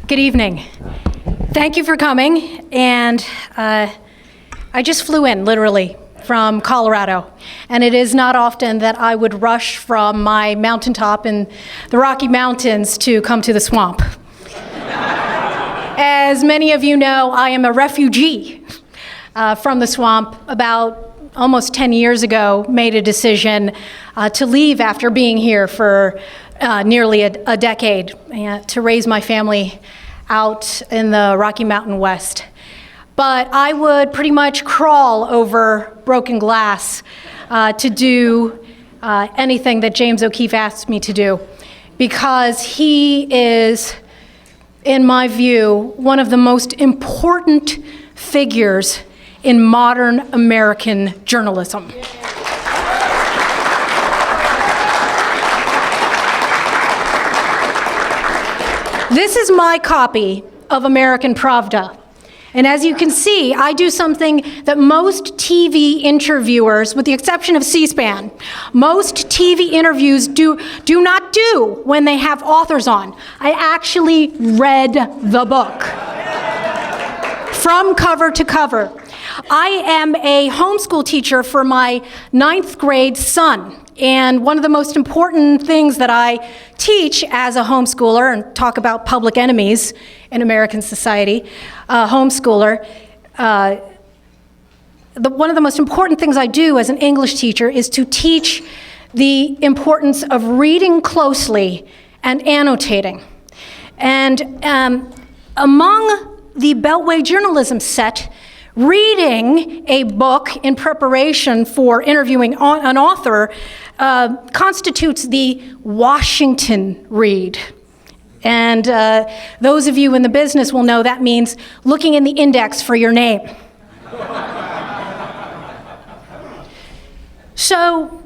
Good evening. Thank you for coming. And I just flew in, literally, from Colorado. And it is not often that I would rush from my mountaintop in the Rocky Mountains to come to the swamp. As many of you know, I am a refugee from the swamp. About almost 10 years ago, made a decision to leave after being here for nearly a decade to raise my family out in the Rocky Mountain West. But I would pretty much crawl over broken glass to do anything that James O'Keefe asked me to do, because he is, in my view, one of the most important figures in modern American journalism. This is my copy of American Pravda. And as you can see, I do something that most TV interviewers, with the exception of C-SPAN, most TV interviews do not do when they have authors on. I actually read the book from cover to cover. I am a homeschool teacher for my 9th grade son. And one of the most important things that I teach as a homeschooler, and talk about public enemies in American society, homeschooler, one of the most important things I do as an English teacher is to teach the importance of reading closely and annotating. And among the Beltway journalism set, reading a book in preparation for interviewing an author constitutes the Washington read. And those of you in the business will know that means looking in the index for your name. So,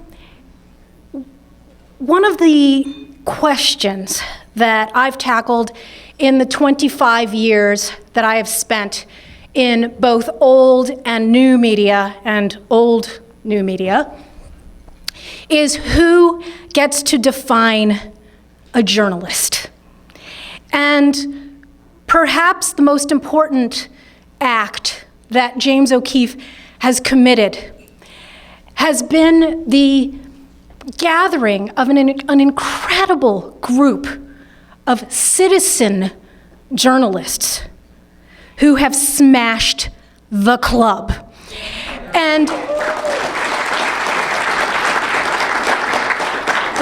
one of the questions that I've tackled in the 25 years that I have spent in both old and new media, and old new media, is who gets to define a journalist. And perhaps the most important act that James O'Keefe has committed has been the gathering of an incredible group of citizen journalists who have smashed the club. And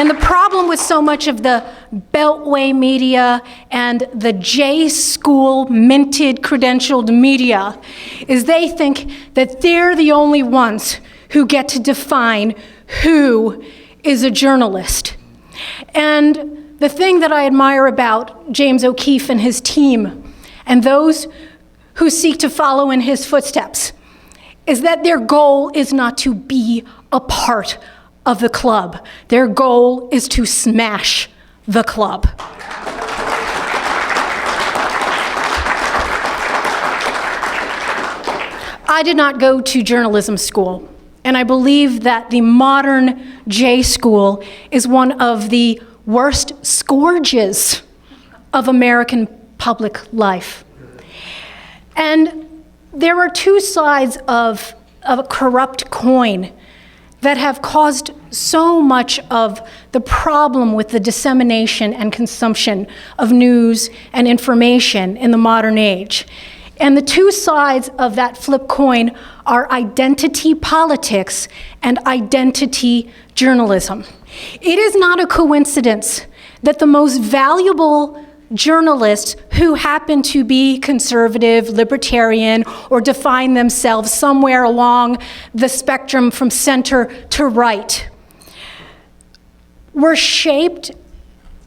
the problem with so much of the Beltway media and the J-School minted credentialed media is they think that they're the only ones who get to define who is a journalist. And the thing that I admire about James O'Keefe and his team, and those who seek to follow in his footsteps, is that their goal is not to be a part of the club. Their goal is to smash the club. I did not go to journalism school, and I believe that the modern J School is one of the worst scourges of American public life. And there are two sides of a corrupt coin that have caused so much of the problem with the dissemination and consumption of news and information in the modern age. And the two sides of that flip coin are identity politics and identity journalism. It is not a coincidence that the most valuable journalists who happen to be conservative, libertarian, or define themselves somewhere along the spectrum from center to right were shaped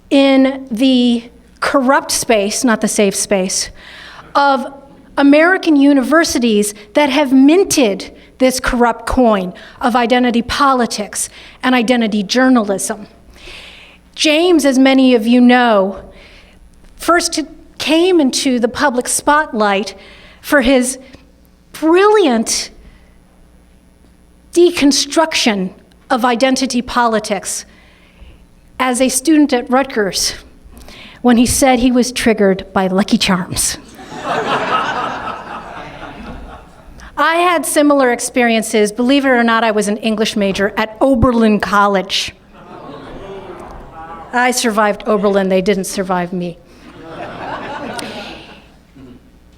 in the corrupt space, not the safe space, of American universities that have minted this corrupt coin of identity politics and identity journalism. James, as many of you know, first came into the public spotlight for his brilliant deconstruction of identity politics as a student at Rutgers, when he said he was triggered by Lucky Charms. I had similar experiences. Believe it or not, I was an English major at Oberlin College. I survived Oberlin, they didn't survive me.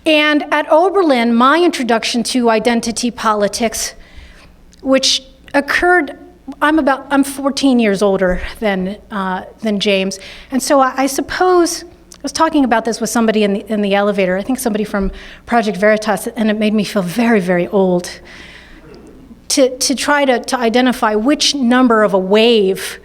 And at Oberlin, my introduction to identity politics, which occurred, I'm 14 years older than James, and so I suppose, I was talking about this with somebody in the elevator, I think somebody from Project Veritas, and it made me feel very, very old, to try to identify which number of a wave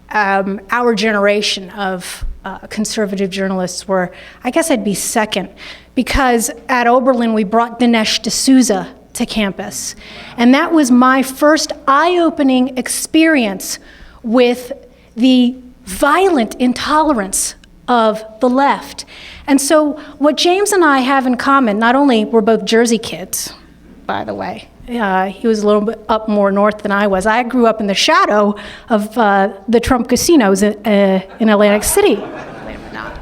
our generation of conservative journalists were. I guess I'd be second, because at Oberlin we brought Dinesh D'Souza to campus. And that was my first eye-opening experience with the violent intolerance of the left. And so what James and I have in common, not only we're both Jersey kids, by the way, he was a little bit up more north than I was. I grew up in the shadow of the Trump casinos in Atlantic City, believe it or not.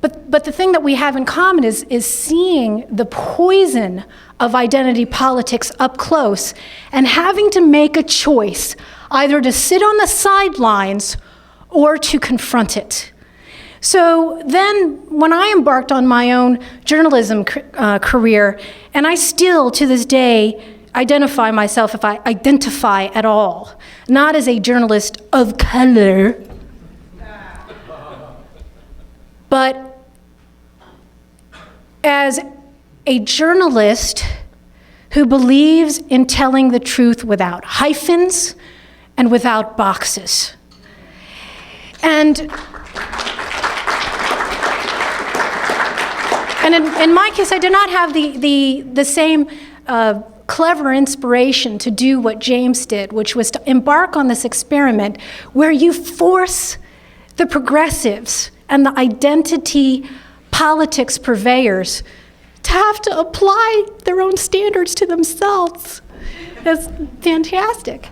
But the thing that we have in common is seeing the poison of identity politics up close and having to make a choice, either to sit on the sidelines or to confront it. So then, when I embarked on my own journalism career, and I still, to this day, identify myself, if I identify at all, not as a journalist of color, but as a journalist who believes in telling the truth without hyphens and without boxes. And in my case, I did not have the same clever inspiration to do what James did, which was to embark on this experiment where you force the progressives and the identity politics purveyors to have to apply their own standards to themselves. That's fantastic.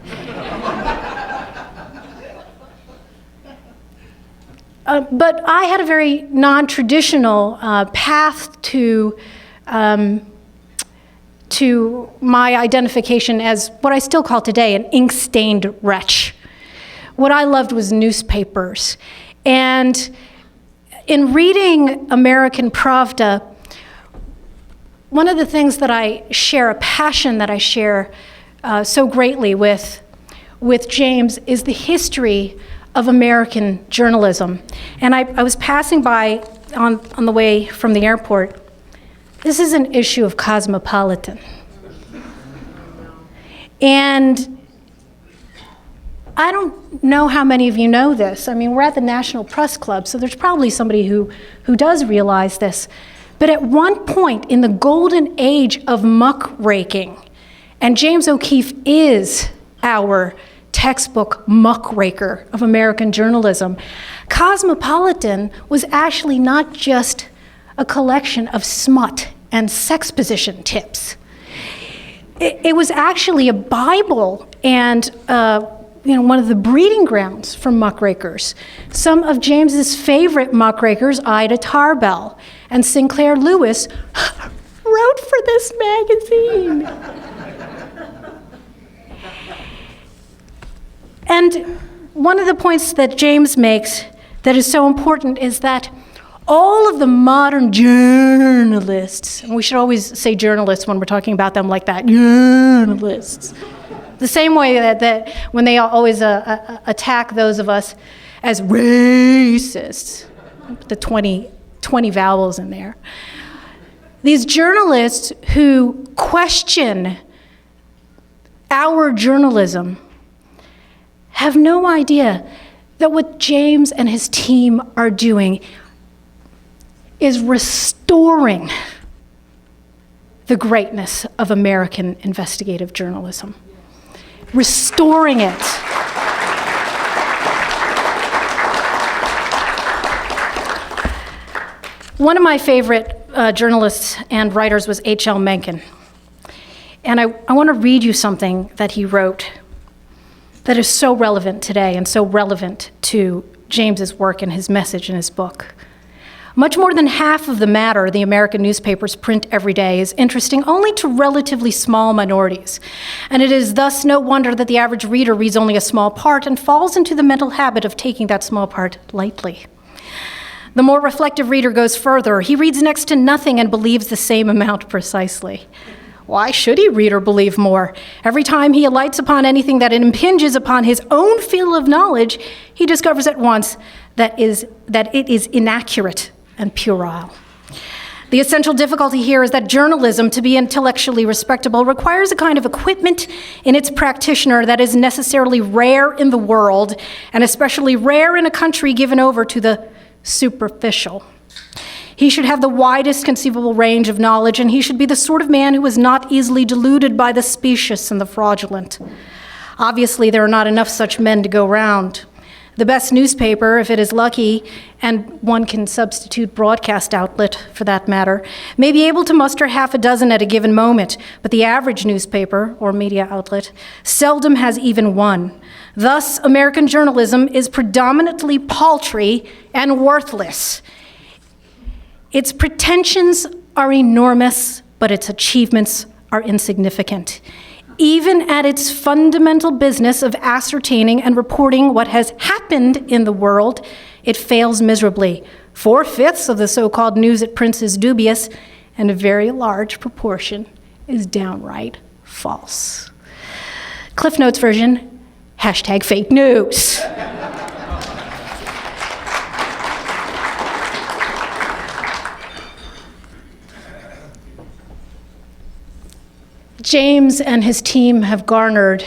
But I had a very non-traditional path to my identification as what I still call today an ink-stained wretch. What I loved was newspapers. And in reading American Pravda, one of the things that I share, a passion that I share so greatly with James, is the history of American journalism. And I was passing by on the way from the airport. This is an issue of Cosmopolitan. And I don't know how many of you know this. I mean, we're at the National Press Club, so there's probably somebody who does realize this. But at one point in the golden age of muckraking, and James O'Keefe is our textbook muckraker of American journalism, Cosmopolitan was actually not just a collection of smut and sex position tips. It was actually a Bible and one of the breeding grounds for muckrakers. Some of James's favorite muckrakers, Ida Tarbell and Sinclair Lewis, wrote for this magazine. And one of the points that James makes that is so important is that all of the modern journalists, and we should always say journalists when we're talking about them like that, journalists, the same way that when they always attack those of us as racists, the 20 vowels in there. These journalists who question our journalism have no idea that what James and his team are doing is restoring the greatness of American investigative journalism. Restoring it. One of my favorite journalists and writers was H.L. Mencken. And I want to read you something that he wrote that is so relevant today and so relevant to James's work and his message in his book. Much more than half of the matter the American newspapers print every day is interesting only to relatively small minorities, and it is thus no wonder that the average reader reads only a small part and falls into the mental habit of taking that small part lightly. The more reflective reader goes further. He reads next to nothing and believes the same amount precisely. Why should he read or believe more? Every time he alights upon anything that impinges upon his own field of knowledge, he discovers at once that it is inaccurate and puerile. The essential difficulty here is that journalism, to be intellectually respectable, requires a kind of equipment in its practitioner that is necessarily rare in the world, and especially rare in a country given over to the superficial. He should have the widest conceivable range of knowledge, and he should be the sort of man who is not easily deluded by the specious and the fraudulent. Obviously, there are not enough such men to go round. The best newspaper, if it is lucky, and one can substitute broadcast outlet for that matter, may be able to muster half a dozen at a given moment, but the average newspaper, or media outlet, seldom has even one. Thus, American journalism is predominantly paltry and worthless. Its pretensions are enormous, but its achievements are insignificant. Even at its fundamental business of ascertaining and reporting what has happened in the world, it fails miserably. 4/5 of the so-called news it prints is dubious, and a very large proportion is downright false. Cliff Notes version, #fake news. James and his team have garnered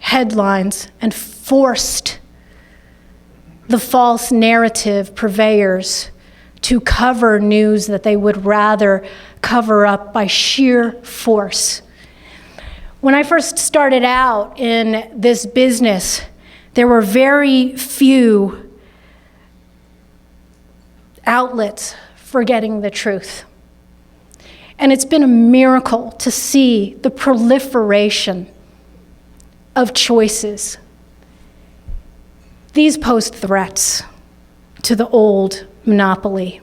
headlines and forced the false narrative purveyors to cover news that they would rather cover up by sheer force. When I first started out in this business, there were very few outlets for getting the truth. And it's been a miracle to see the proliferation of choices. These pose threats to the old monopoly.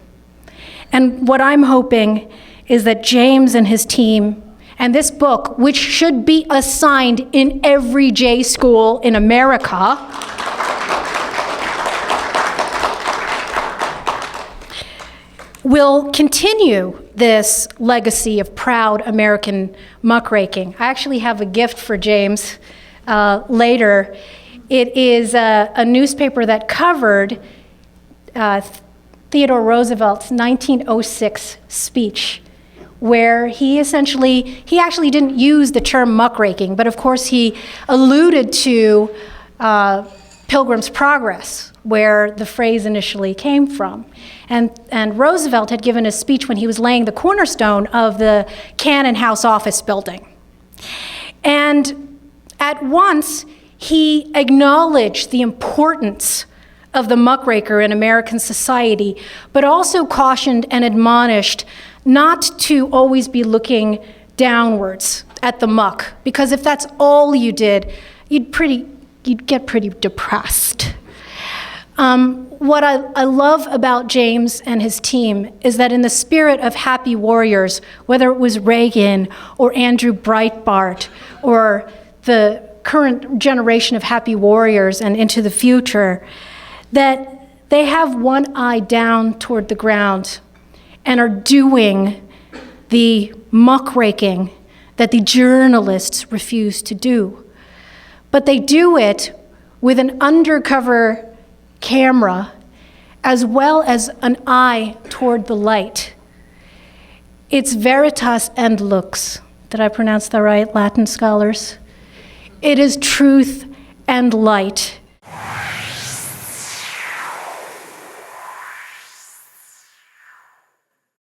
And what I'm hoping is that James and his team, and this book, which should be assigned in every J school in America, will continue this legacy of proud American muckraking. I actually have a gift for James later. It is a newspaper that covered Theodore Roosevelt's 1906 speech, where he actually didn't use the term muckraking, but of course he alluded to Pilgrim's Progress, where the phrase initially came from. And Roosevelt had given a speech when he was laying the cornerstone of the Cannon House office building. And at once, he acknowledged the importance of the muckraker in American society, but also cautioned and admonished not to always be looking downwards at the muck, because if that's all you did, you'd get pretty depressed. What I love about James and his team is that in the spirit of happy warriors, whether it was Reagan or Andrew Breitbart or the current generation of happy warriors and into the future, that they have one eye down toward the ground and are doing the muckraking that the journalists refuse to do. But they do it with an undercover camera as well as an eye toward the light. It's Veritas and lux. Did I pronounce that right, Latin scholars? It is truth and light